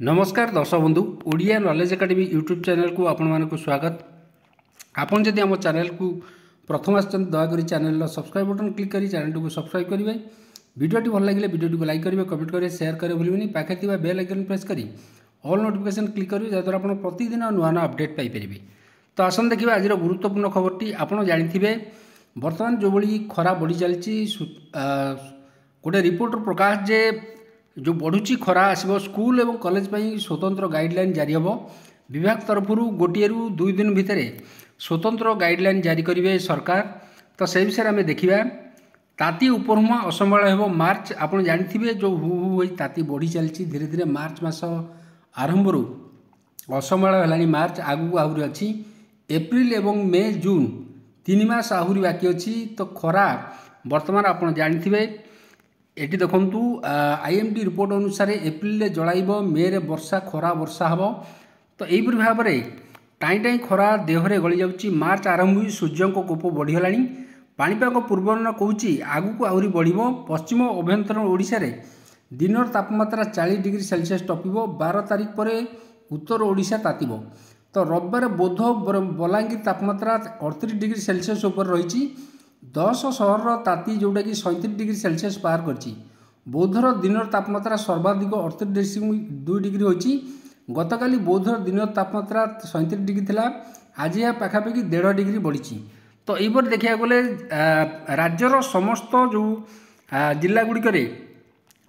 नमस्कार दर्शक बंधु Odia knowledge academy YouTube channel को आपण मानक स्वागत। आपन जदि आम चैनल को प्रथम आछन दयाक चैनल सब्सक्राइब बटन क्लिक करी चैनल को सब्सक्राइब करेंगे। वीडियोटी भल लगे वीडियोटी को लाइक करेंगे, कमेंट करेंगे, शेयर करेंगे भूलिबेनी। पाखे थिबा बेल आइकन प्रेस करी ऑल नोटिफिकेशन क्लिक करेंगे जहाँद्वारा आप प्रतिदिन नुआ नुआ अपडेट पाइपर। तो आसन देखिए आज गुरुत्वपूर्ण खबरटी। आपड़ जानी बर्तमान जो भाई खरा बढ़ी चलती गोटे रिपोर्ट प्रकाश जे जो बढ़ुची खरा आसब स्कूल एवं कॉलेज स्वतंत्र गाइडलाइन जारी हम। विभाग तरफ गोटे रु 2 दिन भितर स्वतंत्र गाइडलाइन जारी करेंगे सरकार। तो से विषय में देखा ताती उपरहुमा असंभाल हो मार्च। आप जानी जो हु हु ताती बढ़ी चलती धीरे धीरे मार्च मास आरंभ असंभाल है। मार्च आगू आहरी अच्छी एप्रिल एवं मे जून 3 मास आहरी बाकी अच्छी। तो खरा बर्तमान आप जानी एटी देखु आईएमडी रिपोर्ट अनुसार एप्रिल जलाइब, मे रे वर्षा खरा वर्षा हम। तो यहीपरि भाव में टाई टाई खरा देहरे गली जाऊँगी। मार्च आरंभ हुई सूर्य को कोप बढ़ीगला। पाणीपाग पूर्वानुमान कहूँ आगू आहरी बढ़। पश्चिम अभ्यंतरण ओडिशा रे दिन तापमात्रा 40 डिग्री सेल्सियस टपिब। 12 तारिख पर उत्तर ओडिशा तातिब। तो रविवार बौद्ध बलांगीर तापमात्रा 38 डिग्री सेल्सियस उपर रही। 10 सहर ताती जोटा कि 37 डिग्री सेल्सियस पार कर। बौद्धर दिन तापमात्रा सर्वाधिक 38.2 डिग्री होती। गतकाली बौद्धर दिन तापमात्रा 37 डिग्री थिला, आज यह पाखापाखि 1.5 डिग्री बढ़ी। तो यहीपर देखा गले राज्यर समस्त जो जिला गुड़िक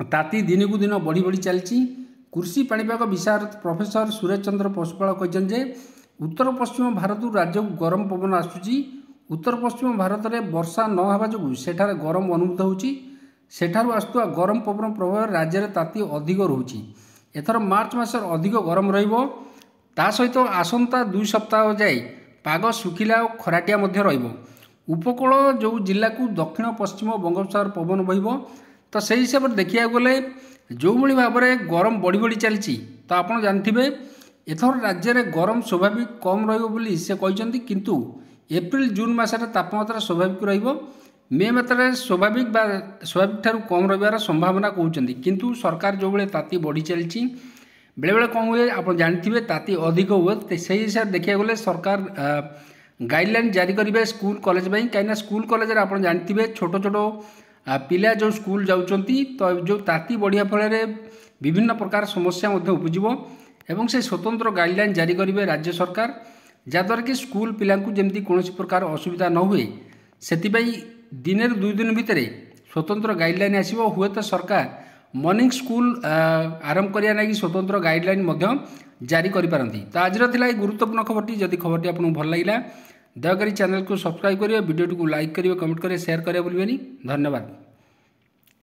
ताती दिन को दिन बढ़ी बढ़ी चलती। कृषि पाणीपाग विशारद प्रोफेसर सुरेश चंद्र पशुपाल कहते उत्तर पश्चिम भारत राज्य को गरम पवन आसूची। उत्तर पश्चिम भारत में वर्षा न होगा जो सेठार गरम अनुभूत होची। सेठारु आसुवा गरम पवन प्रभाव राज्य में ताती अधिक रोची। एथर मार्च मास अधिक गरम रहिबो। ता सहित आसंता 2 सप्ताह जाए पाग सुखिला और खराटिया मध्य रहिबो। उपकूल जो जिला को दक्षिण पश्चिम बंगोपसागर पवन बहिबो। तो से हिसाब से देखा गले जो भाई भाव में गरम बढ़ी बढ़ी चलती। तो आप जानते एथर राज्य में गरम स्वाभाविक कम रही से कहते, किंतु एप्रिल जून मसरे तापमात्रा स्वाभाविक रहिबो। मे मात्रा स्वाभाविक ठारू कम रही संभावना कहते, किंतु सरकार जो भाई ताती बढ़ी चलती बेले बेले कम हुए। आप जानते ताती अधिक हुए। से हिसाब से देखा गले सरकार गाइडलाइन जारी करेंगे स्कूल कॉलेज में। कहीं स्कूल कॉलेज आप जानते छोट छोट पिला जो स्कूल जाउछंती। तो जो ताती बढ़िया फल विभिन्न प्रकार समस्या उपजिब एवं से स्वतंत्र गाइडलाइन जारी करेंगे राज्य सरकार, जहाँद्वारा कि स्कूल पिला जमी कौन प्रकार असुविधा न हुए से दिन 2 दिन भितर स्वतंत्र गाइडलाइन आसो। हुए तो सरकार मॉर्निंग स्कूल आरंभ करने लगी स्वतंत्र गाइडलाइन जारी करिपारंती। तो आज गुरुत्वपूर्ण खबरटी। जदि खबरटी आपको भल लगा दयाकोरी चैनल को सब्सक्राइब करेंगे, वीडियो को लाइक करेंगे, कमेंट करेंगे, शेयर करेंगे भूलिबेनी। धन्यवाद।